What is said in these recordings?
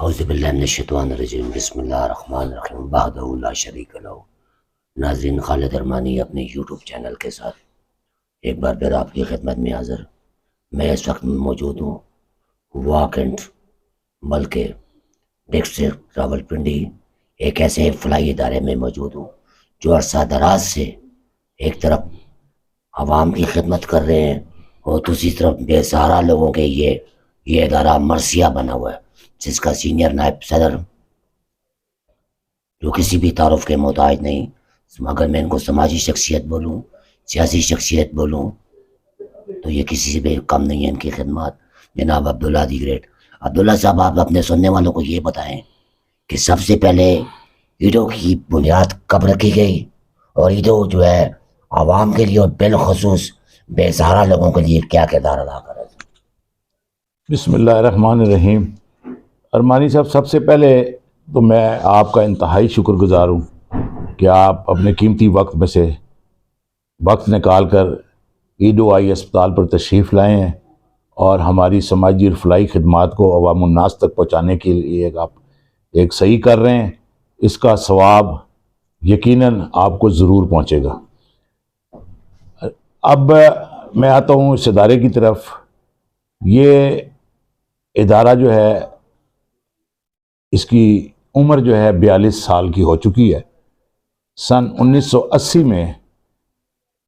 اعوذ باللہ من الشیطان الرجیم بسم اللہ الرحمن الرحیم وحدہ لا شریک لہ۔ ناظرین، خالد ارمانی اپنے یوٹیوب چینل کے ساتھ ایک بار پھر آپ کی خدمت میں حاضر۔ میں اس وقت موجود ہوں واکنڈ ملک ڈسٹرکٹ راولپنڈی ایک ایسے فلائی ادارے میں موجود ہوں جو عرصہ دراز سے ایک طرف عوام کی خدمت کر رہے ہیں اور دوسری طرف بے سہارا لوگوں کے یہ ادارہ مرثیہ بنا ہوا ہے، جس کا سینئر نائب صدر جو کسی بھی تعارف کے محتاج نہیں، مگر میں ان کو سماجی شخصیت بولوں، سیاسی شخصیت بولوں تو یہ کسی سے بھی کم نہیں ہے ان کی خدمات۔ جناب عبداللہ دی گریٹ۔ عبداللہ صاحب، آپ اپنے سننے والوں کو یہ بتائیں کہ سب سے پہلے ایڈو کی بنیاد کب رکھی گئی اور ایڈو جو ہے عوام کے لیے اور بالخصوص بے سہارا لوگوں کے لیے کیا کردار ادا کر رہا ہے؟ بسم اللہ الرحمن الرحیم۔ ارمانی صاحب، سب سے پہلے تو میں آپ کا انتہائی شکر گزار ہوں کہ آپ اپنے قیمتی وقت میں سے وقت نکال کر ایڈو آئی اسپتال پر تشریف لائے ہیں اور ہماری سماجی اور فلاحی خدمات کو عوام الناس تک پہنچانے کے لیے آپ ایک صحیح کر رہے ہیں۔ اس کا ثواب یقیناً آپ کو ضرور پہنچے گا۔ اب میں آتا ہوں اس ادارے کی طرف۔ یہ ادارہ جو ہے، اس کی عمر جو ہے 42 سال کی ہو چکی ہے۔ سن 1980 میں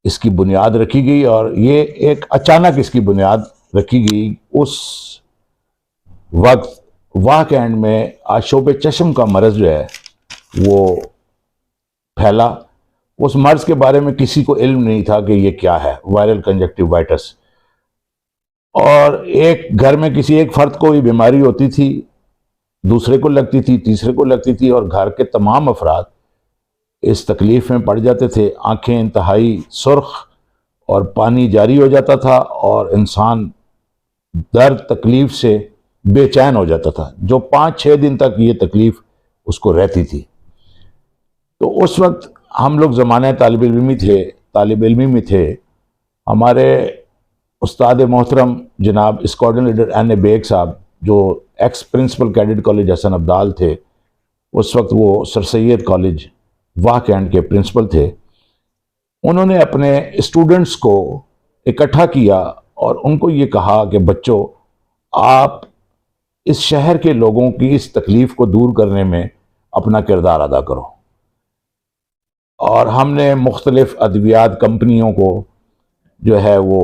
اس کی بنیاد رکھی گئی اور یہ ایک اچانک اس کی بنیاد رکھی گئی۔ اس وقت واہ اینڈ میں آشوب چشم کا مرض جو ہے وہ پھیلا۔ اس مرض کے بارے میں کسی کو علم نہیں تھا کہ یہ کیا ہے، وائرل کنجکٹیوائٹس، اور ایک گھر میں کسی ایک فرد کو یہ بیماری ہوتی تھی، دوسرے کو لگتی تھی، تیسرے کو لگتی تھی، اور گھر کے تمام افراد اس تکلیف میں پڑ جاتے تھے۔ آنکھیں انتہائی سرخ اور پانی جاری ہو جاتا تھا اور انسان درد تکلیف سے بے چین ہو جاتا تھا، جو 5-6 دن تک یہ تکلیف اس کو رہتی تھی۔ تو اس وقت ہم لوگ زمانہ طالب علمی میں تھے۔ ہمارے استاد محترم جناب اسکواڈرن لیڈر این اے بیگ صاحب، جو ایکس پرنسپل کیڈٹ کالج حسن عبدال تھے، اس وقت وہ سر سید کالج واہ کینٹ کے پرنسپل تھے، انہوں نے اپنے اسٹوڈنٹس کو اکٹھا کیا اور ان کو یہ کہا کہ بچوں، آپ اس شہر کے لوگوں کی اس تکلیف کو دور کرنے میں اپنا کردار ادا کرو۔ اور ہم نے مختلف ادویات کمپنیوں کو جو ہے وہ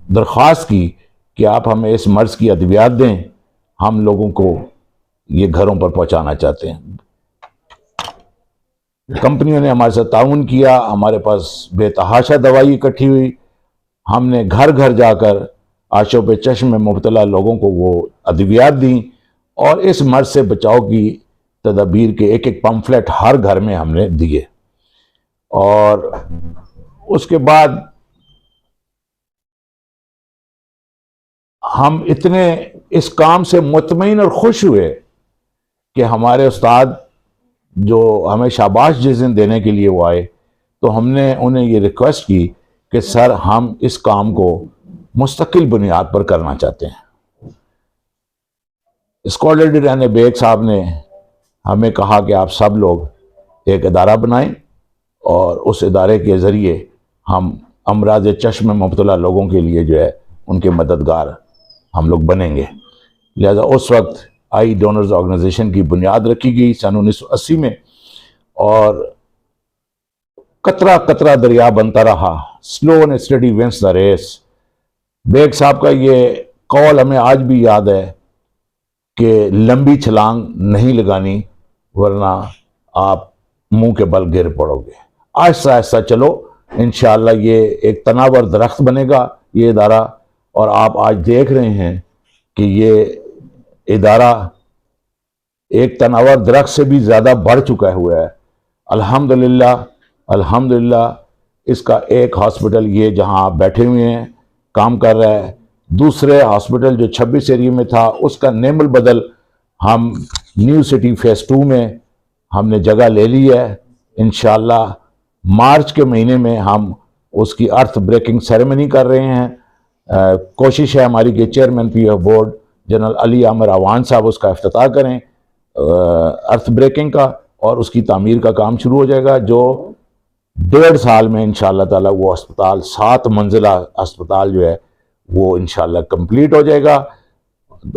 درخواست کی کہ آپ ہمیں اس مرض کی ادویات دیں، ہم لوگوں کو یہ گھروں پر پہنچانا چاہتے ہیں۔ کمپنیوں نے ہمارے ساتھ تعاون کیا، ہمارے پاس بے تحاشا دوائی اکٹھی ہوئی۔ ہم نے گھر گھر جا کر آشوب چشم میں مبتلا لوگوں کو وہ ادویات دیں اور اس مرض سے بچاؤ کی تدابیر کے ایک پمفلٹ ہر گھر میں ہم نے دیے۔ اور اس کے بعد ہم اتنے اس کام سے مطمئن اور خوش ہوئے کہ ہمارے استاد جو ہمیں شاباش جس دن دینے کے لیے وہ آئے، تو ہم نے انہیں یہ ریکویسٹ کی کہ سر، ہم اس کام کو مستقل بنیاد پر کرنا چاہتے ہیں۔ اسکواڈرن لیڈر این اے بیگ صاحب نے ہمیں کہا کہ آپ سب لوگ ایک ادارہ بنائیں اور اس ادارے کے ذریعے ہم امراض چشم میں مبتلا لوگوں کے لیے جو ہے ان کے مددگار ہم لوگ بنیں گے۔ لہذا اس وقت آئی ڈونرز آرگنائزیشن کی بنیاد رکھی گئی سن 1980 میں، اور قطرہ قطرہ دریا بنتا رہا۔ Slow and steady wins the race. Baig صاحب کا یہ قول ہمیں آج بھی یاد ہے کہ لمبی چھلانگ نہیں لگانی ورنہ آپ منہ کے بل گر پڑو گے۔ آہستہ آہستہ چلو، انشاءاللہ یہ ایک تناور درخت بنے گا یہ ادارہ، اور آپ آج دیکھ رہے ہیں کہ یہ ادارہ ایک تناور درخت سے بھی زیادہ بڑھ چکا ہوا ہے۔ الحمدللہ اس کا ایک ہاسپٹل، یہ جہاں آپ بیٹھے ہوئے ہیں، کام کر رہا ہے۔ دوسرے ہاسپٹل جو 26 ایریے میں تھا، اس کا نیم البدل ہم نیو سٹی فیس 2 میں ہم نے جگہ لے لی ہے۔ انشاءاللہ مارچ کے مہینے میں ہم اس کی ارتھ بریکنگ سیریمنی کر رہے ہیں۔ کوشش ہے ہماری کہ chairman P F board general Ali Amir Awan sahab اس کا افتتاح کریں۔ ارتھ بریکنگ کا، اور اس کی تعمیر کا کام شروع ہو جائے گا، جو 1.5 سال میں انشاءاللہ تعالی وہ اسپتال 7 منزلہ اسپتال جو ہے وہ انشاءاللہ کمپلیٹ ہو جائے گا۔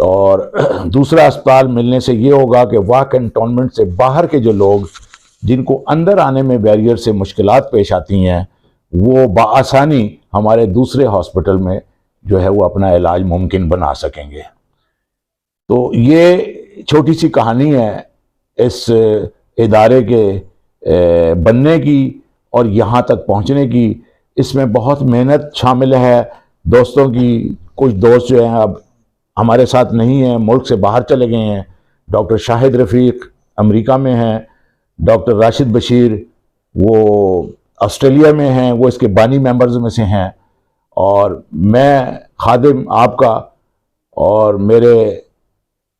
اور دوسرا اسپتال ملنے سے یہ ہوگا کہ واہ کنٹونمنٹ سے باہر کے جو لوگ جن کو اندر آنے میں بیریئر سے مشکلات پیش آتی ہیں، وہ بآسانی ہمارے دوسرے ہاسپٹل میں جو ہے وہ اپنا علاج ممکن بنا سکیں گے۔ تو یہ چھوٹی سی کہانی ہے اس ادارے کے بننے کی اور یہاں تک پہنچنے کی۔ اس میں بہت محنت شامل ہے دوستوں کی۔ کچھ دوست جو ہیں اب ہمارے ساتھ نہیں ہیں، ملک سے باہر چلے گئے ہیں۔ ڈاکٹر شاہد رفیق امریکہ میں ہیں، ڈاکٹر راشد بشیر وہ آسٹریلیا میں ہیں، وہ اس کے بانی ممبرز میں سے ہیں، اور میں خادم آپ کا اور میرے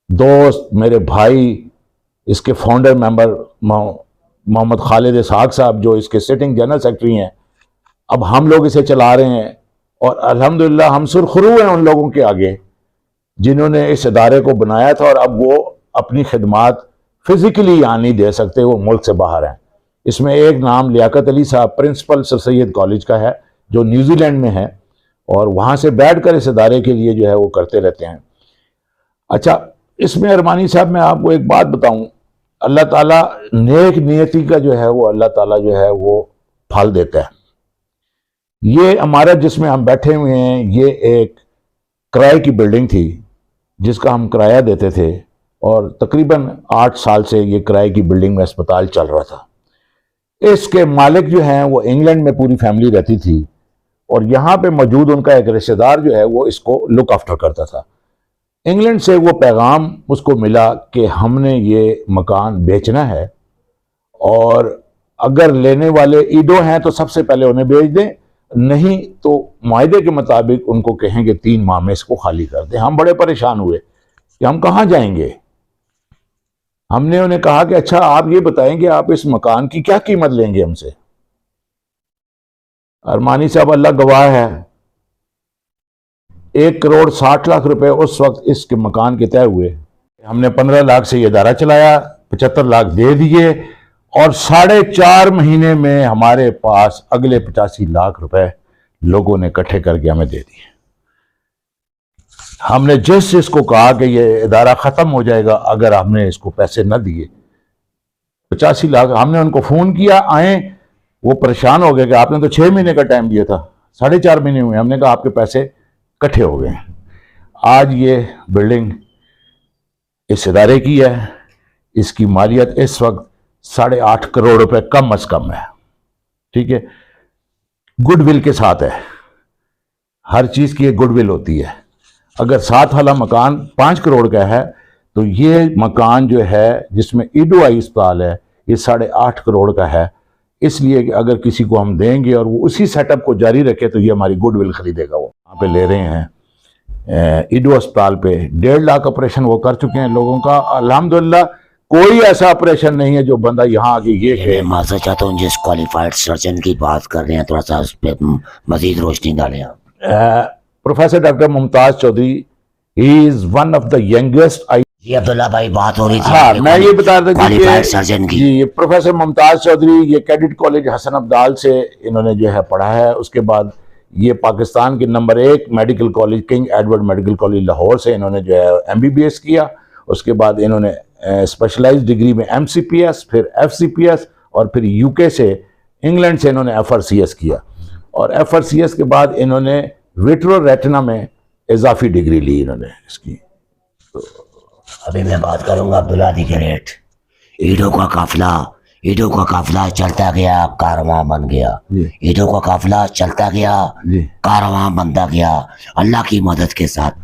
دوست، میرے بھائی، اس کے فاؤنڈر ممبر محمد خالد اسحاق صاحب جو اس کے سٹنگ جنرل سیکرٹری ہیں، اب ہم لوگ اسے چلا رہے ہیں، اور الحمدللہ ہم سرخرو ہیں ان لوگوں کے آگے جنہوں نے اس ادارے کو بنایا تھا، اور اب وہ اپنی خدمات فزیکلی یہاں نہیں دے سکتے، وہ ملک سے باہر ہیں۔ اس میں ایک نام لیاقت علی صاحب پرنسپل سر سید کالج کا ہے، جو نیوزی لینڈ میں ہے، اور وہاں سے بیٹھ کر اس ادارے کے لیے جو ہے وہ کرتے رہتے ہیں۔ اچھا، اس میں ارمانی صاحب میں آپ کو ایک بات بتاؤں، اللہ تعالیٰ نیک نیتی کا جو ہے وہ اللہ تعالیٰ جو ہے وہ پھل دیتا ہے۔ یہ ہمارا جس میں ہم بیٹھے ہوئے ہیں، یہ ایک کرائے کی بلڈنگ تھی جس کا ہم کرایہ دیتے تھے، اور تقریباً 8 سال سے یہ کرائے کی بلڈنگ میں اسپتال چل رہا تھا۔ اس کے مالک جو ہیں وہ انگلینڈ میں پوری فیملی رہتی تھی، اور یہاں پہ موجود ان کا ایک رشتہ دار جو ہے وہ اس کو لک آفٹر کرتا تھا۔ انگلینڈ سے وہ پیغام اس کو ملا کہ ہم نے یہ مکان بیچنا ہے، اور اگر لینے والے ایڈو ہیں تو سب سے پہلے انہیں بیچ دیں، نہیں تو معاہدے کے مطابق ان کو کہیں کہ 3 ماہ میں اس کو خالی کر دیں۔ ہم بڑے پریشان ہوئے کہ ہم کہاں جائیں گے۔ ہم نے انہیں کہا کہ اچھا آپ یہ بتائیں کہ آپ اس مکان کی کیا قیمت لیں گے ہم سے۔ ارمانی صاحب اللہ گواہ ہے، 1,60,00,000 روپے اس وقت اس کے مکان کے طے ہوئے۔ ہم نے 15 لاکھ سے یہ ادارہ چلایا، 75 لاکھ دے دیے، اور 4.5 مہینے میں ہمارے پاس اگلے 85 لاکھ روپے لوگوں نے اکٹھے کر کے ہمیں دے دیے۔ ہم نے جس کو کہا کہ یہ ادارہ ختم ہو جائے گا اگر ہم نے اس کو پیسے نہ دیے، 85 لاکھ، ہم نے ان کو فون کیا آئیں، وہ پریشان ہو گئے کہ آپ نے تو 6 مہینے کا ٹائم دیا تھا، 4.5 مہینے ہوئے۔ ہم نے کہا آپ کے پیسے اکٹھے ہو گئے ہیں۔ آج یہ بلڈنگ اس ادارے کی ہے، اس کی مالیت اس وقت 8.5 کروڑ روپے کم از کم ہے، ٹھیک ہے، گڈ ول کے ساتھ ہے۔ ہر چیز کی ایک گڈ ول ہوتی ہے۔ اگر 7 والا مکان 5 کروڑ کا ہے تو یہ مکان جو ہے جس میں ایڈو آئی اسپتال ہے یہ 8.5 کروڑ کا ہے، اس لیے کہ اگر کسی کو ہم دیں گے اور وہ اسی سیٹ اپ کو جاری رکھے تو یہ ہماری گڈ ول خریدے گا۔ وہ یہاں پہ لے رہے ہیں ایڈو اسپتال پہ 1.5 لاکھ آپریشن وہ کر چکے ہیں لوگوں کا، الحمدللہ کوئی ایسا آپریشن نہیں ہے جو بندہ یہاں آگے یہ کہ میں معذرت چاہتا ہوں، جس کوالیفائڈ سرجن کی بات کر رہے ہیں تھوڑا سا اس پہ مزید روشنی ڈالیں آپ۔ Professor doctor Mumtaz Chaudhry, he is one of the youngest. جی عبداللہ بھائی بات ہو رہی تھی، ہاں میں یہ بتا رہا تھا کوالیفائڈ سرجن کی۔ جی پروفیسر ممتاز چودھری یہ کیڈٹ کالج حسن عبدال سے انہوں نے جو ہے پڑھا ہے، اس کے بعد یہ پاکستان کے number 1 medical college king Edward medical college Lahore سے انہوں نے جو ہے MBBS کیا۔ اس کے بعد انہوں نے اسپیشلائز ڈگری میں MCPS، پھر FCPS، اور پھر UK سے انگلینڈ سے انہوں نے FRCS کیا، اور FRCS کے بعد انہوں نے ویٹرو ریٹنا میں اضافی ڈگری لی انہوں نے اس کی۔ ابھی میں بات کروں گا عبداللہ دی گریٹ۔ ایڈو کا قافلہ چلتا گیا، کارواں بن گیا۔ ایڈو کا قافلہ چلتا گیا، کارواں بنتا گیا اللہ کی مدد کے ساتھ۔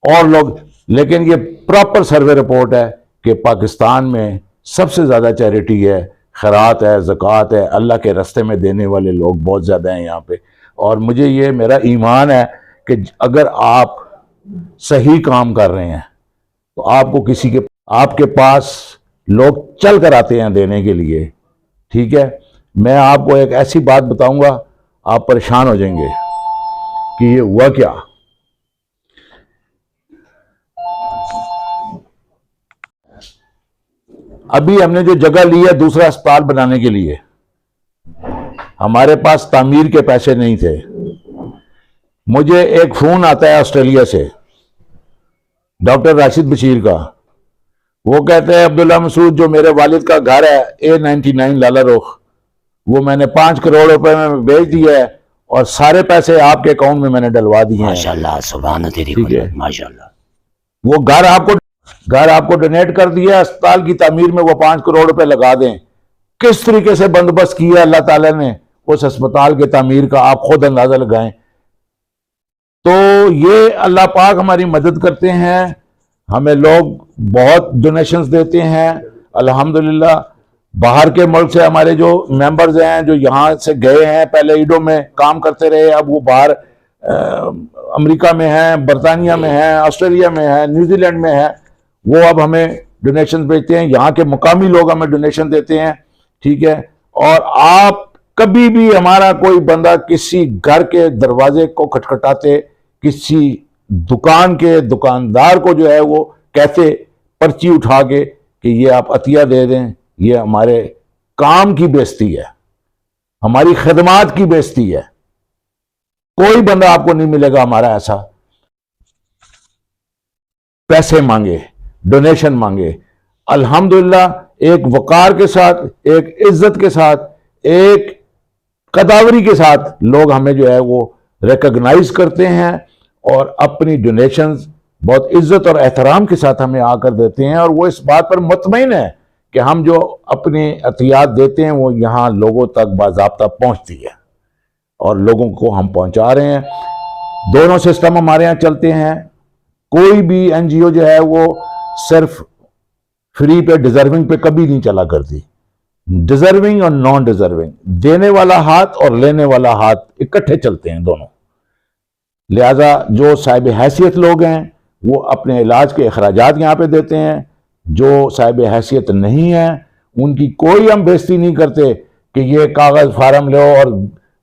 اور لوگ، لیکن یہ پراپر سروے رپورٹ ہے کہ پاکستان میں سب سے زیادہ چیریٹی ہے، خیرات ہے، زکوٰۃ ہے، اللہ کے راستے میں دینے والے لوگ بہت زیادہ ہیں یہاں پہ۔ اور مجھے یہ میرا ایمان ہے کہ اگر آپ صحیح کام کر رہے ہیں تو آپ کے پاس لوگ چل کر آتے ہیں دینے کے لیے، ٹھیک ہے۔ میں آپ کو ایک ایسی بات بتاؤں گا آپ پریشان ہو جائیں گے کہ یہ ہوا کیا۔ ابھی ہم نے جو جگہ لی ہے دوسرا اسپتال بنانے کے لیے، ہمارے پاس تعمیر کے پیسے نہیں تھے. مجھے ایک فون آتا ہے آسٹریلیا سے ڈاکٹر راشد بشیر کا. وہ کہتے ہیں عبداللہ مسعود جو میرے والد کا گھر ہے A99 لالا روخ، وہ میں نے 5 کروڑ روپے میں بیچ دیا ہے اور سارے پیسے آپ کے اکاؤنٹ میں میں نے ڈلوا دیے ہیں. ماشاءاللہ سبحان تیری ٹھیک ہے. قدرت ماشاءاللہ. وہ گھر آپ کو ڈونیٹ کر دیا، اسپتال کی تعمیر میں وہ 5 کروڑ روپے لگا دیں. کس طریقے سے بندوبست کیا اللہ تعالیٰ نے اس اسپتال کے تعمیر کا، آپ خود اندازہ لگائیں. تو یہ اللہ پاک ہماری مدد کرتے ہیں. ہمیں لوگ بہت ڈونیشنز دیتے ہیں الحمدللہ. باہر کے ملک سے ہمارے جو ممبرز ہیں جو یہاں سے گئے ہیں، پہلے ایڈو میں کام کرتے رہے، اب وہ باہر امریکہ میں ہیں، برطانیہ میں ہیں، آسٹریلیا میں ہیں، نیوزی لینڈ میں ہیں، وہ اب ہمیں ڈونیشن بھیجتے ہیں. یہاں کے مقامی لوگ ہمیں ڈونیشن دیتے ہیں. ٹھیک ہے. اور آپ کبھی بھی ہمارا کوئی بندہ کسی گھر کے دروازے کو کھٹکھٹاتے، کسی دکان کے دکاندار کو جو ہے وہ کہتے پرچی اٹھا کے کہ یہ آپ عطیہ دے دیں، یہ ہمارے کام کی بےزتی ہے، ہماری خدمات کی بےزتی ہے. کوئی بندہ آپ کو نہیں ملے گا ہمارا ایسا پیسے مانگے، ڈونیشن مانگے. الحمدللہ ایک وقار کے ساتھ، ایک عزت کے ساتھ، ایک قداوری کے ساتھ لوگ ہمیں جو ہے وہ ریکگنائز کرتے ہیں اور اپنی ڈونیشنز بہت عزت اور احترام کے ساتھ ہمیں آ کر دیتے ہیں. اور وہ اس بات پر مطمئن ہے کہ ہم جو اپنے عطیات دیتے ہیں وہ یہاں لوگوں تک باضابطہ پہنچتی ہے اور لوگوں کو ہم پہنچا رہے ہیں. دونوں سسٹم ہمارے ہاں چلتے ہیں. کوئی بھی این جی او جو ہے وہ صرف فری پہ ڈیزرونگ پہ کبھی نہیں چلا کرتی. ڈیزرونگ اور نان ڈیزرونگ، دینے والا ہاتھ اور لینے والا ہاتھ اکٹھے چلتے ہیں دونوں. لہذا جو صاحب حیثیت لوگ ہیں وہ اپنے علاج کے اخراجات یہاں پہ دیتے ہیں. جو صاحب حیثیت نہیں ہیں ان کی کوئی ہم بےزتی نہیں کرتے کہ یہ کاغذ فارم لو اور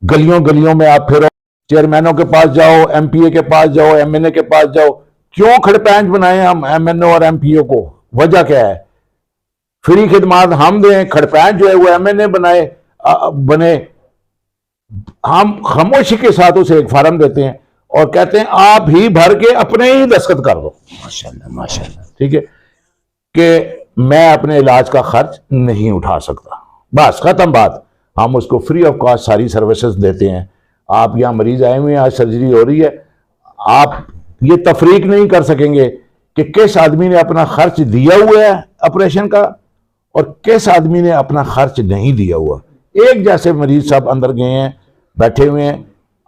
گلیوں گلیوں میں آپ پھرو، چیئرمینوں کے پاس جاؤ، ایم پی اے کے پاس جاؤ، ایم این اے کے پاس جاؤ. کیوں کھڑپینچ بنائیں ہم ایم این اے اور ایم پی اے کو؟ وجہ کیا ہے؟ فری خدمات ہم دیں، کھڑپینچ جو ہے وہ ایم این اے بنے. ہم خاموشی کے ساتھ اسے ایک فارم دیتے ہیں اور کہتے ہیں آپ ہی بھر کے اپنے ہی دستخط کر دو. ماشاءاللہ ماشاءاللہ. ٹھیک ہے کہ میں اپنے علاج کا خرچ نہیں اٹھا سکتا، بس ختم بات. ہم اس کو فری آف کاسٹ ساری سروسز دیتے ہیں. آپ یہاں مریض آئے ہوئے ہیں، آج سرجری ہو رہی ہے، آپ یہ تفریق نہیں کر سکیں گے کہ کس آدمی نے اپنا خرچ دیا ہوا ہے آپریشن کا اور کس آدمی نے اپنا خرچ نہیں دیا ہوا. ایک جیسے مریض صاحب اندر گئے ہیں، بیٹھے ہوئے ہیں،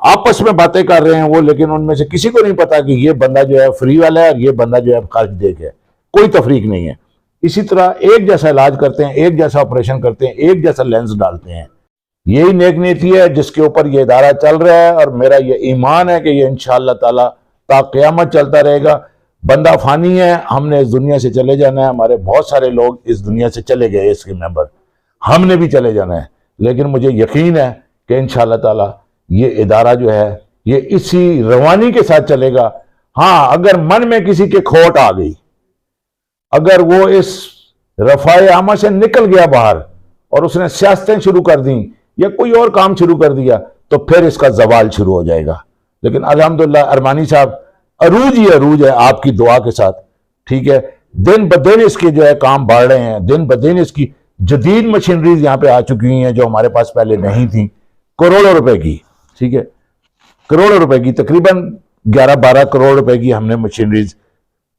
آپس میں باتیں کر رہے ہیں وہ، لیکن ان میں سے کسی کو نہیں پتا کہ یہ بندہ جو ہے فری والا ہے اور یہ بندہ جو ہے خرچ دے کے ہے. کوئی تفریق نہیں ہے. اسی طرح ایک جیسا علاج کرتے ہیں، ایک جیسا آپریشن کرتے ہیں، ایک جیسا لینس ڈالتے ہیں. یہی نیک نیتی ہے جس کے اوپر یہ ادارہ چل رہا ہے اور میرا یہ ایمان ہے کہ یہ انشاءاللہ تعالی تا قیامت چلتا رہے گا. بندہ فانی ہے، ہم نے اس دنیا سے چلے جانا ہے. ہمارے بہت سارے لوگ اس دنیا سے چلے گئے، اس کے ممبر، ہم نے بھی چلے جانا ہے. لیکن مجھے یقین ہے کہ انشاءاللہ تعالی یہ ادارہ جو ہے یہ اسی روانی کے ساتھ چلے گا. ہاں اگر من میں کسی کے کھوٹ آ گئی، اگر وہ اس رفاع عامہ سے نکل گیا باہر اور اس نے سیاستیں شروع کر دیں یا کوئی اور کام شروع کر دیا تو پھر اس کا زوال شروع ہو جائے گا. لیکن الحمدللہ ارمانی صاحب عروج ہی عروج ہے آپ کی دعا کے ساتھ. ٹھیک ہے. دن بدن اس کے جو ہے کام بڑھ رہے ہیں، دن بدن اس کی جدید مشینریز یہاں پہ آ چکی ہیں جو ہمارے پاس پہلے نہیں تھیں، کروڑوں روپے کی. ٹھیک ہے. کروڑوں روپے کی، تقریباً 11-12 کروڑ روپے کی ہم نے مشینریز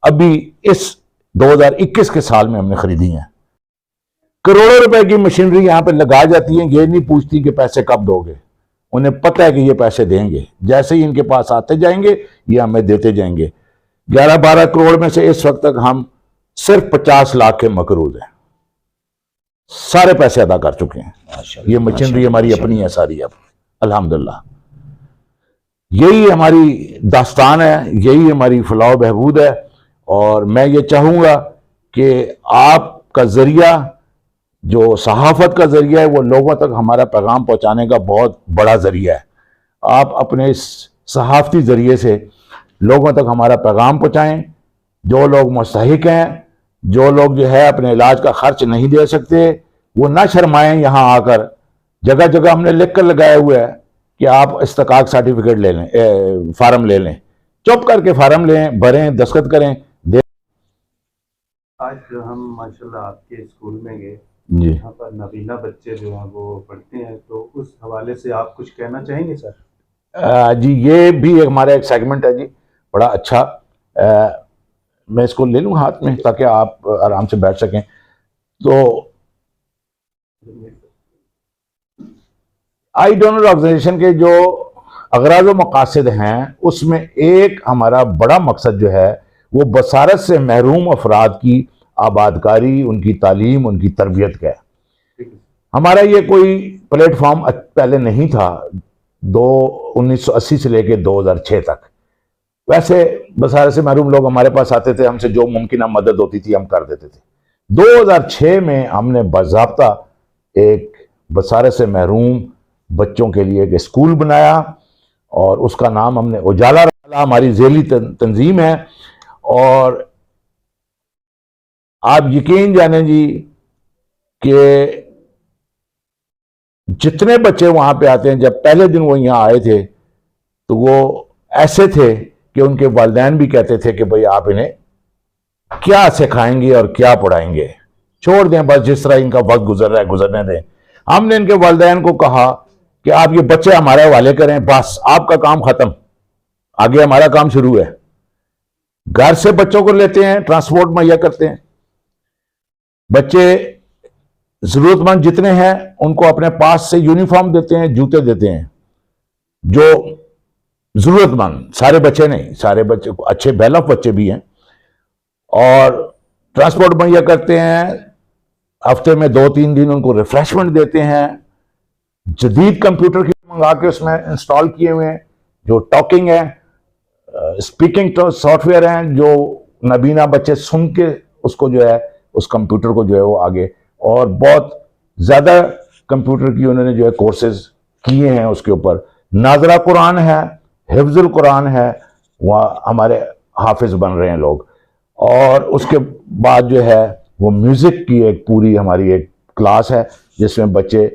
ابھی اس 2021 کے سال میں ہم نے خریدی ہیں. کروڑوں روپے کی مشینری یہاں پہ لگا جاتی ہیں، یہ نہیں پوچھتی کہ پیسے کب دو گے. انہیں پتہ ہے کہ یہ پیسے دیں گے، جیسے ہی ان کے پاس آتے جائیں گے یہ ہمیں دیتے جائیں گے. 11-12 کروڑ میں سے اس وقت تک ہم صرف 50 لاکھ کے مقروض ہیں، سارے پیسے ادا کر چکے ہیں. یہ مشینری ہماری اپنی ہے ساری اب الحمدللہ. یہی ہماری داستان ہے، یہی ہماری فلاح و بہبود ہے. اور میں یہ چاہوں گا کہ آپ کا ذریعہ، جو صحافت کا ذریعہ ہے، وہ لوگوں تک ہمارا پیغام پہنچانے کا بہت بڑا ذریعہ ہے. آپ اپنے اس صحافتی ذریعے سے لوگوں تک ہمارا پیغام پہنچائیں. جو لوگ مستحق ہیں جو لوگ جو ہے اپنے علاج کا خرچ نہیں دے سکتے وہ نہ شرمائیں، یہاں آ کر جگہ جگہ ہم نے لکھ کر لگایا ہوا ہے کہ آپ استحقاق سرٹیفکیٹ لے لیں، فارم لے لیں، چپ کر کے فارم لیں، بھریں، دستخط کریں، دے۔ آج ہم ماشاءاللہ آپ کے اسکول میں گئے، جی یہاں پر نابینا بچے جو ہیں وہ پڑھتے ہیں، تو اس حوالے سے آپ کچھ کہنا چاہیں گے سر؟ جی یہ بھی ہمارا ایک سیگمنٹ ہے جی، بڑا اچھا۔ میں اس کو لے لوں ہاتھ میں تاکہ آپ آرام سے بیٹھ سکیں۔ تو آئی ڈونر آرگنائزیشن کے جو اغراض و مقاصد ہیں اس میں ایک ہمارا بڑا مقصد جو ہے وہ بصارت سے محروم افراد کی آبادکاری، ان کی تعلیم، ان کی تربیت کا ہے۔ ہمارا یہ کوئی پلیٹ فارم پہلے نہیں تھا 1980 سے لے کے 2006 تک۔ ویسے بصارت سے محروم لوگ ہمارے پاس آتے تھے، ہم سے جو ممکنہ مدد ہوتی تھی ہم کر دیتے تھے۔ 2006 میں ہم نے باضابطہ ایک بصارت سے محروم بچوں کے لیے ایک اسکول بنایا اور اس کا نام ہم نے اجالا رکھا، ہماری ذیلی تنظیم ہے۔ اور آپ یقین جانیں جی کہ جتنے بچے وہاں پہ آتے ہیں، جب پہلے دن وہ یہاں آئے تھے تو وہ ایسے تھے کہ ان کے والدین بھی کہتے تھے کہ بھئی آپ انہیں کیا سکھائیں گے اور کیا پڑھائیں گے، چھوڑ دیں بس جس طرح ان کا وقت گزر رہا ہے گزرنے دیں۔ ہم نے ان کے والدین کو کہا کہ آپ یہ بچے ہمارے حوالے کریں، بس آپ کا کام ختم، آگے ہمارا کام شروع ہے۔ گھر سے بچوں کو لیتے ہیں، ٹرانسپورٹ مہیا کرتے ہیں، بچے ضرورت مند جتنے ہیں ان کو اپنے پاس سے یونیفارم دیتے ہیں، جوتے دیتے ہیں، جو ضرورت مند، سارے بچے نہیں، سارے بچے اچھے بیل آف بچے بھی ہیں، اور ٹرانسپورٹ مہیا کرتے ہیں۔ ہفتے میں 2-3 دن ان کو ریفریشمنٹ دیتے ہیں، جدید کمپیوٹر کی منگا کے اس میں انسٹال کیے ہوئے ہیں، جو ٹاکنگ ہے، اسپیکنگ سافٹ ویئر ہیں، جو نابینا بچے سن کے اس کو جو ہے اس کمپیوٹر کو جو ہے وہ آگے، اور بہت زیادہ کمپیوٹر کی انہوں نے جو ہے کورسز کیے ہیں اس کے اوپر۔ ناظرہ قرآن ہے، حفظ القرآن ہے، وہاں ہمارے حافظ بن رہے ہیں لوگ۔ اور اس کے بعد جو ہے وہ میوزک کی ایک پوری ہماری ایک کلاس ہے جس میں بچے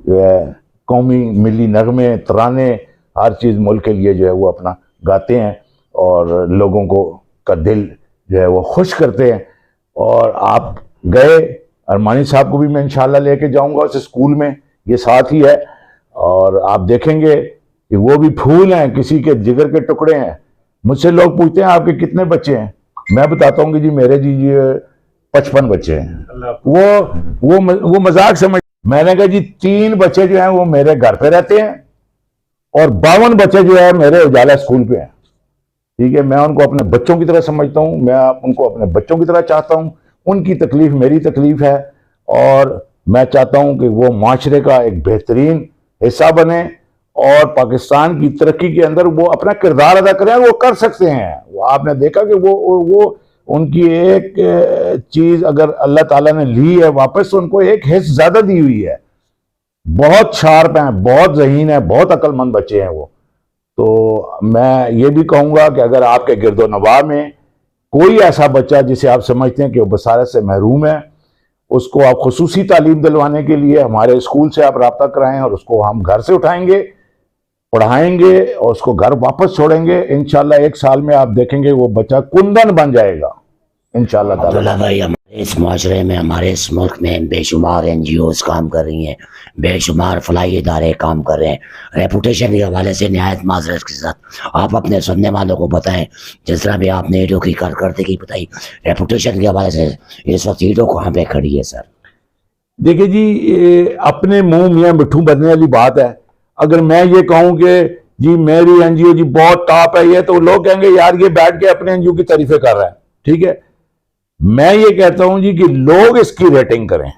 جو ہے قومی ملی نغمے، ترانے، ہر چیز ملک کے لیے جو ہے وہ اپنا گاتے ہیں اور لوگوں کو کا دل جو ہے وہ خوش کرتے ہیں۔ اور آپ گئے، ارمانی صاحب کو بھی میں انشاءاللہ لے کے جاؤں گا اس اسکول میں، یہ ساتھ ہی ہے، اور آپ دیکھیں گے کہ وہ بھی پھول ہیں، کسی کے جگر کے ٹکڑے ہیں۔ مجھ سے لوگ پوچھتے ہیں آپ کے کتنے بچے ہیں، میں بتاتا ہوں کہ جی میرے جی 55 بچے ہیں۔ وہ مذاق سمجھ، میں نے کہا جی 3 بچے جو ہیں وہ میرے گھر پہ رہتے ہیں اور 52 بچے جو ہے میرے اجالا اسکول پہ ہیں، ٹھیک ہے۔ میں ان کو اپنے بچوں کی طرح سمجھتا ہوں، میں ان کو اپنے بچوں کی طرح چاہتا ہوں، ان کی تکلیف میری تکلیف ہے، اور میں چاہتا ہوں کہ وہ معاشرے کا ایک بہترین حصہ بنے اور پاکستان کی ترقی کے اندر وہ اپنا کردار ادا کریں، وہ کر سکتے ہیں۔ وہ آپ نے دیکھا کہ وہ ان کی ایک چیز اگر اللہ تعالیٰ نے لی ہے واپس تو ان کو ایک حص زیادہ دی ہوئی ہے۔ بہت شارپ ہیں، بہت ذہین ہیں، بہت عقل مند بچے ہیں وہ۔ تو میں یہ بھی کہوں گا کہ اگر آپ کے گرد و نواح میں کوئی ایسا بچہ جسے آپ سمجھتے ہیں کہ وہ بصارت سے محروم ہے، اس کو آپ خصوصی تعلیم دلوانے کے لیے ہمارے اسکول سے آپ رابطہ کرائیں، اور اس کو ہم گھر سے اٹھائیں گے، پڑھائیں گے اور اس کو گھر واپس چھوڑیں گے۔ انشاءاللہ 1 سال میں آپ دیکھیں گے وہ بچہ کندن بن جائے گا انشاءاللہ تعالی۔ عبداللہ بھائی، ہمارے اس معاشرے میں، ہمارے اس ملک میں بے شمار NGOs کام کر رہی ہیں، بے شمار فلاحی ادارے کام کر رہے ہیں۔ ریپوٹیشن کے حوالے سے نہایت معذرت کے ساتھ آپ اپنے سننے والوں کو بتائیں، جس طرح بھی آپ نے ایڈو کی کارکردگی بتائی، ریپوٹیشن کے حوالے سے اس وقت ایڈو کہاں پہ کھڑی ہے سر؟ دیکھیں جی، اپنے منہ میاں مٹھو بننے والی بات ہے۔ اگر میں یہ کہوں کہ جی میری NGO جی بہت ٹاپ ہے یہ، تو لوگ کہیں گے یار یہ بیٹھ کے اپنے NGO کی تعریفیں کر رہا ہے، ٹھیک ہے۔ میں یہ کہتا ہوں جی کہ لوگ اس کی ریٹنگ کریں،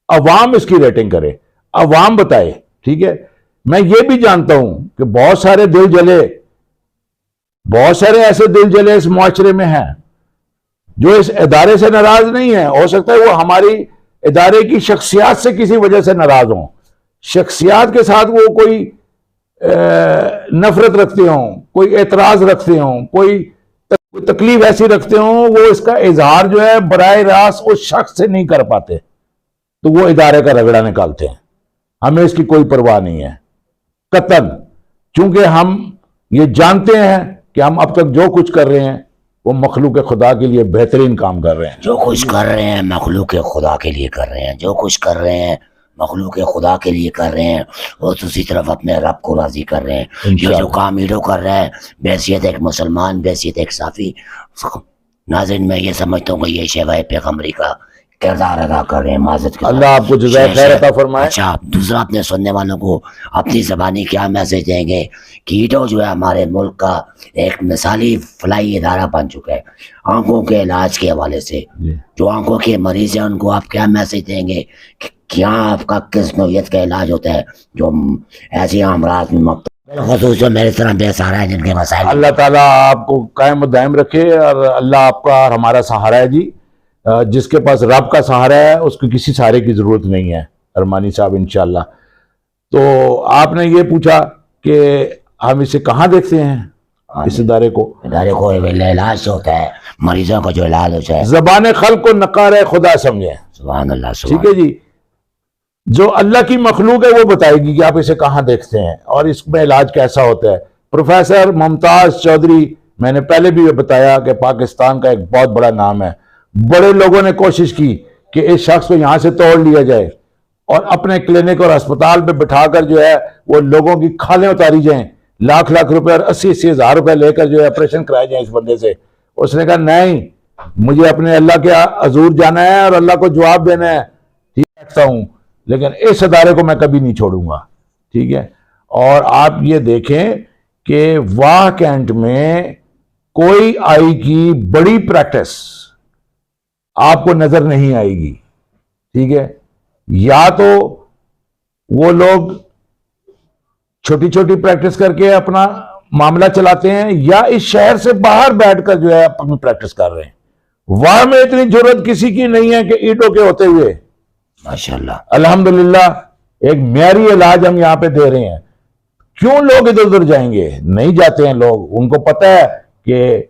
عوام اس کی ریٹنگ کرے، عوام بتائے، ٹھیک ہے۔ میں یہ بھی جانتا ہوں کہ بہت سارے دل جلے، بہت سارے ایسے دل جلے اس معاشرے میں ہیں جو اس ادارے سے ناراض نہیں ہیں، ہو سکتا ہے وہ ہماری ادارے کی شخصیات سے کسی وجہ سے ناراض ہوں، شخصیات کے ساتھ وہ کوئی نفرت رکھتے ہوں، کوئی اعتراض رکھتے ہوں، کوئی کوئی تکلیف ایسی رکھتے ہوں وہ اس کا اظہار جو ہے براہ راست اس شخص سے نہیں کر پاتے تو وہ ادارے کا رگڑا نکالتے ہیں. ہمیں اس کی کوئی پرواہ نہیں ہے قطعاً، چونکہ ہم یہ جانتے ہیں کہ ہم اب تک جو کچھ کر رہے ہیں وہ مخلوق خدا کے لیے بہترین کام کر رہے ہیں. جو کچھ کر رہے ہیں مخلوق خدا کے لیے کر رہے ہیں، جو کچھ کر رہے ہیں مخلوق خدا کے لیے کر رہے ہیں، اور دوسری طرف اپنے رب کو راضی کر رہے ہیں. یہ جو کام ہیرو کر رہا ہے بحیثیت ایک مسلمان، بحیثیت ایک صافی، ناظرین میں یہ سمجھتا ہوں کہ یہ شیوائے پیغمبری کا کردار ادا کر رہے ہیں. معذرت کے اللہ آپ کو جزائے خیر عطا فرمائے. اچھا، دوسرا اپنے سننے والوں کو اپنی زبانی کیا میسج دیں گے کہ ایٹو جو ہے ہمارے ملک کا ایک مثالی فلاحی ادارہ بن چکا ہے آنکھوں کے علاج کے حوالے سے؟ جو آنکھوں کے مریض ہیں ان کو آپ کیا میسج دیں گے کہ کیا آپ کا کس نوعیت کا علاج ہوتا ہے جو ایسی امراض میں مبتلا خصوص جو میرے طرح بے سہارا ہے جن کے مسائل؟ اللہ تعالیٰ آپ کو قائم و دائم رکھے، اور اللہ آپ کا اور ہمارا سہارا ہے جی. جس کے پاس رب کا سہارا ہے اس کو کسی سہارے کی ضرورت نہیں ہے ارمانی صاحب انشاءاللہ. تو آپ نے یہ پوچھا کہ ہم اسے کہاں دیکھتے ہیں اس ادارے کو علاج سے ہوتا ہے مریضوں کا جو علاج ہوتا ہے. زبان خلق کو نقار خدا سمجھیں. سبحان اللہ، سبحان ٹھیک ہے جی. جو اللہ کی مخلوق ہے وہ بتائے گی کہ آپ اسے کہاں دیکھتے ہیں اور اس میں علاج کیسا ہوتا ہے. پروفیسر ممتاز چودھری، میں نے پہلے بھی یہ بتایا کہ پاکستان کا ایک بہت بڑا نام ہے. بڑے لوگوں نے کوشش کی کہ اس شخص کو یہاں سے توڑ لیا جائے اور اپنے کلینک اور اسپتال پہ بٹھا کر جو ہے وہ لوگوں کی کھالیں اتاری جائیں، لاکھ روپے اور 80 ہزار روپے لے کر جو ہے آپریشن کرائے جائیں اس بندے سے. اس نے کہا نہیں، مجھے اپنے اللہ کے حضور جانا ہے اور اللہ کو جواب دینا ہے. ٹھیک رکھتا ہوں، لیکن اس ادارے کو میں کبھی نہیں چھوڑوں گا. ٹھیک ہے. اور آپ یہ دیکھیں کہ واہ کینٹ میں کوئی آئی کی بڑی پریکٹس آپ کو نظر نہیں آئے گی. ٹھیک ہے. یا تو وہ لوگ چھوٹی چھوٹی پریکٹس کر کے اپنا معاملہ چلاتے ہیں یا اس شہر سے باہر بیٹھ کر جو ہے اپنی پریکٹس کر رہے ہیں. وہاں میں اتنی ضرورت کسی کی نہیں ہے کہ ایٹوں کے ہوتے ہوئے ماشاءاللہ الحمدللہ ایک معیاری علاج ہم یہاں پہ دے رہے ہیں. کیوں لوگ ادھر ادھر جائیں گے؟ نہیں جاتے ہیں لوگ. ان کو پتہ ہے کہ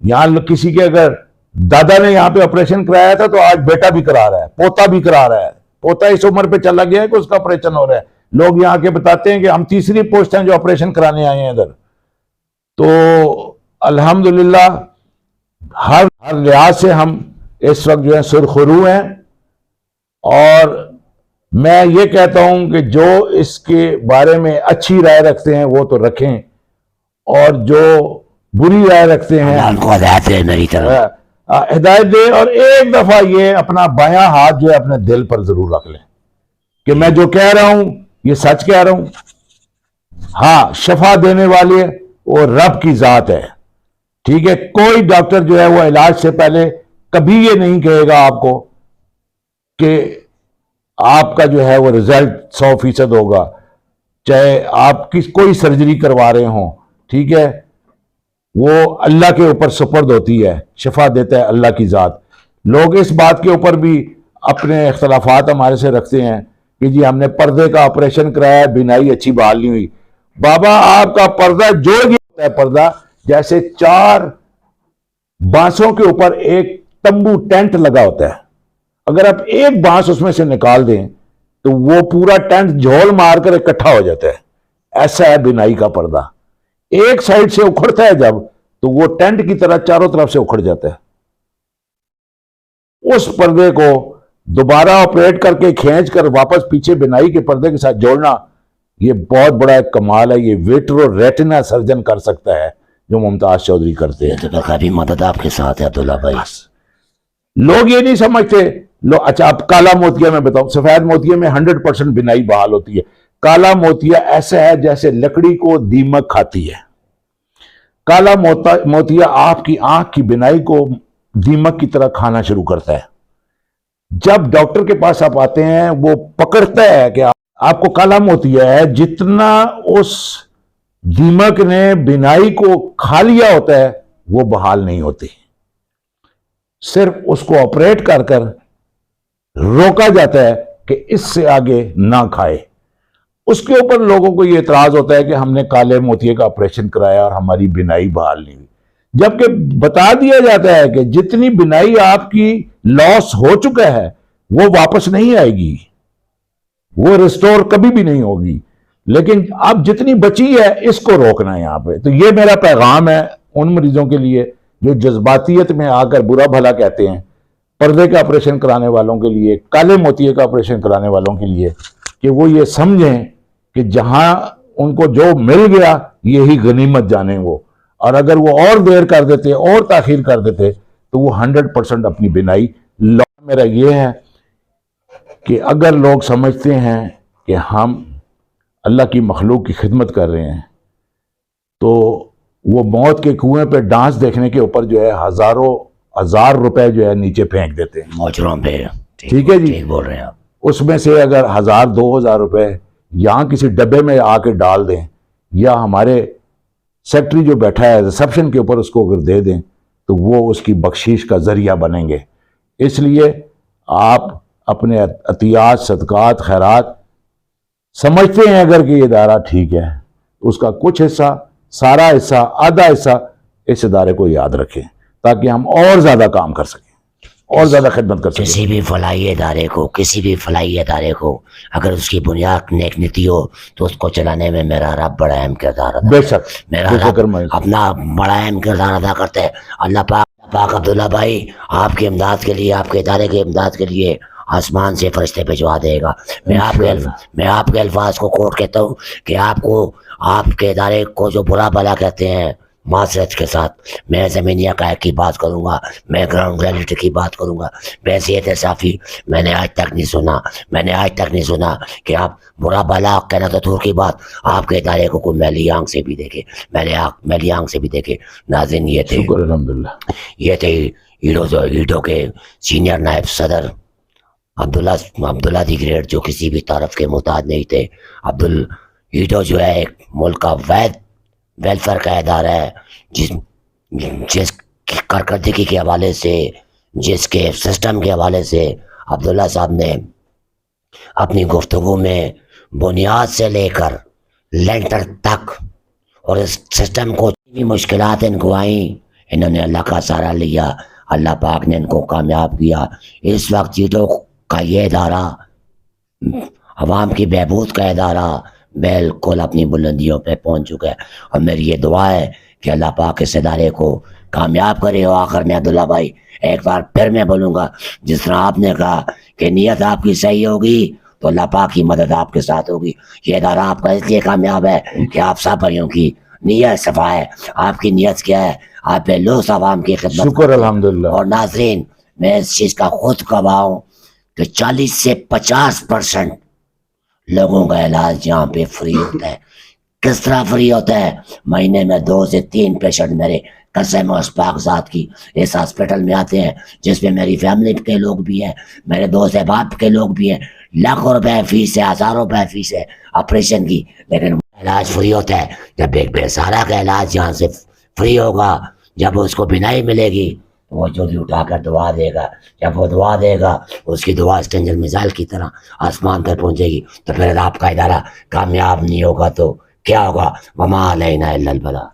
یہاں کسی کے اگر دادا نے یہاں پہ آپریشن کرایا تھا تو آج بیٹا بھی کرا رہا ہے، پوتا بھی کرا رہا ہے. پوتا اس عمر پہ چلا گیا ہے کہ اس کا آپریشن ہو رہا ہے. لوگ یہاں کے بتاتے ہیں کہ ہم تیسری پوسٹ ہیں جو آپریشن کرانے آئے ہیں ادھر. تو الحمدللہ ہر لحاظ سے ہم اس وقت جو ہے سرخرو ہیں. اور میں یہ کہتا ہوں کہ جو اس کے بارے میں اچھی رائے رکھتے ہیں وہ تو رکھیں، اور جو بری رائے رکھتے ہیں ان کو ہدایت دے میری طرف، ہدایت دے. اور ایک دفعہ یہ اپنا بایاں ہاتھ جو ہے اپنے دل پر ضرور رکھ لیں کہ میں جو کہہ رہا ہوں یہ سچ کہہ رہا ہوں. ہاں، شفا دینے والے وہ رب کی ذات ہے. ٹھیک ہے. کوئی ڈاکٹر جو ہے وہ علاج سے پہلے کبھی یہ نہیں کہے گا آپ کو کہ آپ کا جو ہے وہ رزلٹ 100% ہوگا، چاہے آپ کوئی سرجری کروا رہے ہوں. ٹھیک ہے. وہ اللہ کے اوپر سپرد ہوتی ہے، شفا دیتا ہے اللہ کی ذات. لوگ اس بات کے اوپر بھی اپنے اختلافات ہمارے سے رکھتے ہیں کہ جی ہم نے پردے کا آپریشن کرایا، بینائی اچھی بحال نہیں ہوئی. بابا آپ کا پردہ جو بھی ہوتا ہے، پردہ جیسے 4 بانسوں کے اوپر ایک تمبو ٹینٹ لگا ہوتا ہے. اگر آپ ایک بانس اس میں سے نکال دیں تو وہ پورا ٹینٹ جھول مار کر اکٹھا ہو جاتا ہے. ایسا ہے بینائی کا پردہ. ایک سائڈ سے اکھڑتا ہے جب تو وہ ٹینٹ کی طرح چاروں طرف سے اکھڑ جاتا ہے. اس پردے کو دوبارہ آپریٹ کر کے کھینچ کر واپس پیچھے بینائی کے پردے کے ساتھ جوڑنا یہ بہت بڑا ایک کمال ہے. یہ ویٹرو ریٹنا سرجن کر سکتا ہے جو ممتاز چودھری کرتے ہیں. تو کافی مدد آپ کے ساتھ ہے عبداللہ بھائی. لوگ یہ نہیں سمجھتے. اچھا آپ کالا موتیا میں بتاؤں، سفید موتیا میں 100% بینائی بحال ہوتی ہے. کالا موتیا ایسا ہے جیسے لکڑی کو دیمک کھاتی ہے. کالا موتیا آپ کی آنکھ کی بینائی کو دیمک کی طرح کھانا شروع کرتا ہے. جب ڈاکٹر کے پاس آپ آتے ہیں وہ پکڑتا ہے کہ آپ کو کالا موتیا ہے، جتنا اس دیمک نے بینائی کو کھا لیا ہوتا ہے وہ بحال نہیں ہوتی. صرف اس کو آپریٹ کر کر روکا جاتا ہے کہ اس سے آگے نہ کھائے. اس کے اوپر لوگوں کو یہ اعتراض ہوتا ہے کہ ہم نے کالے موتیے کا آپریشن کرایا اور ہماری بینائی بحال نہیں ہوئی. جبکہ بتا دیا جاتا ہے کہ جتنی بنائی آپ کی لاس ہو چکا ہے وہ واپس نہیں آئے گی، وہ ریسٹور کبھی بھی نہیں ہوگی، لیکن اب جتنی بچی ہے اس کو روکنا ہے یہاں پہ۔ تو یہ میرا پیغام ہے ان مریضوں کے لیے جو جذباتیت میں آ کر برا بھلا کہتے ہیں، پردے کا آپریشن کرانے والوں کے لیے، کالے موتیے کا آپریشن کرانے والوں کے لیے، کہ وہ یہ سمجھیں کہ جہاں ان کو جو مل گیا یہی غنیمت جانیں وہ، اور اگر وہ اور دیر کر دیتے اور تاخیر کر دیتے تو وہ 100% اپنی بینائی میرا یہ ہے کہ اگر لوگ سمجھتے ہیں کہ ہم اللہ کی مخلوق کی خدمت کر رہے ہیں تو وہ موت کے کنویں پہ ڈانس دیکھنے کے اوپر جو ہے ہزاروں ہزار روپے جو ہے نیچے پھینک دیتے ہیں موچروں پہ۔ ٹھیک ہے جی، ٹھیک بول رہے ہیں آپ۔ اس میں سے اگر 1000-2000 روپے یہاں کسی ڈبے میں آ کے ڈال دیں، یا ہمارے سیکٹری جو بیٹھا ہے ریسپشن کے اوپر اس کو اگر دے دیں تو وہ اس کی بخشش کا ذریعہ بنیں گے۔ اس لیے آپ اپنے عطیات، صدقات، خیرات سمجھتے ہیں اگر کہ یہ ادارہ ٹھیک ہے، اس کا کچھ حصہ، سارا حصہ، آدھا حصہ اس ادارے کو یاد رکھیں تاکہ ہم اور زیادہ کام کر سکیں، اور زیادہ خدمت کر سکیں۔ کسی بھی فلاحی ادارے کو اگر اس کی بنیاد نیک نیتی ہو تو اس کو چلانے میں میرا رب بڑا اہم کردار ادا بے کرتا ہے۔ شک، میرا بے رب فکر مند۔ اپنا بڑا اہم کردار ادا کرتا ہے۔ اللہ پاک عبداللہ بھائی آپ کی امداد کے لیے، آپ کے ادارے کی امداد کے لیے آسمان سے فرشتے بھجوا دے گا۔ میں آپ کے الفاظ کو کوٹ کہتا ہوں کہ آپ کے ادارے کو جو برا بھلا کہتے ہیں معذرت کے ساتھ، میں زمینی حقائق کی بات کروں گا، میں گراؤنڈ ریئلٹی کی بات کروں گا۔ بحیثیت صافی میں نے آج تک نہیں سنا کہ آپ برا بھلا کہنا تو دور کی بات، آپ کے ادارے کو کوئی میلی آنکھ سے بھی دیکھے۔ ناظرین، یہ تھے شکر الحمدللہ۔ یہ تھے ایڈو کے سینئر نائب صدر عبداللہ دی گریٹ، جو کسی بھی طرف کے محتاج نہیں تھے۔ ایڈو جو ہے ایک ملک کا ویلفیئر کا ادارہ ہے، جس کی کارکردگی کے حوالے سے، جس کے سسٹم کے حوالے سے عبداللہ صاحب نے اپنی گفتگو میں بنیاد سے لے کر لینٹر تک اور اس سسٹم کو بھی مشکلات ان کو آئیں، انہوں نے اللہ کا سہارا لیا، اللہ پاک نے ان کو کامیاب کیا۔ اس وقت ایڈو کا یہ ادارہ، عوام کی بہبود کا ادارہ، بالکل اپنی بلندیوں پہ پہنچ چکا ہے، اور میری یہ دعا ہے کہ اللہ پاک اس ادارے کو کامیاب کرے۔ اور آخر میں عبداللہ بھائی ایک بار پھر میں بولوں گا، جس طرح آپ نے کہا کہ نیت آپ کی صحیح ہوگی تو اللہ پاک کی مدد آپ کے ساتھ ہوگی۔ یہ ادارہ آپ کا اس لیے کامیاب ہے کہ آپ سب بھائیوں کی نیت صفا ہے۔ آپ کی نیت کیا ہے؟ آپ پہ لوس عوام کی خدمت۔ شکر الحمدللہ۔ اور ناظرین، میں اس چیز کا خود گواہ ہوں کہ 40 سے 50% لوگوں کا علاج یہاں پہ فری ہوتا ہے۔ کس طرح فری ہوتا ہے؟ مہینے میں 2 سے 3 پیشنٹ میرے قسم و اسپاق ذات کی اس ہاسپٹل میں آتے ہیں، جس میں میری فیملی کے لوگ بھی ہیں، میرے دوست احباب کے لوگ بھی ہیں۔ لاکھوں روپے فیس ہے، ہزاروں روپے فیس ہے آپریشن کی، لیکن علاج فری ہوتا ہے۔ جب ایک بے سہارا کا علاج یہاں سے فری ہوگا، جب اس کو بینائی ملے گی، وہ جلدی اٹھا کر دعا دے گا۔ جب وہ دعا دے گا، اس کی دعا اسٹینجر میزائل کی طرح آسمان تک پہنچے گی۔ تو پھر آپ کا ادارہ کامیاب نہیں ہوگا تو کیا ہوگا؟ وما علینا الا البلاغ۔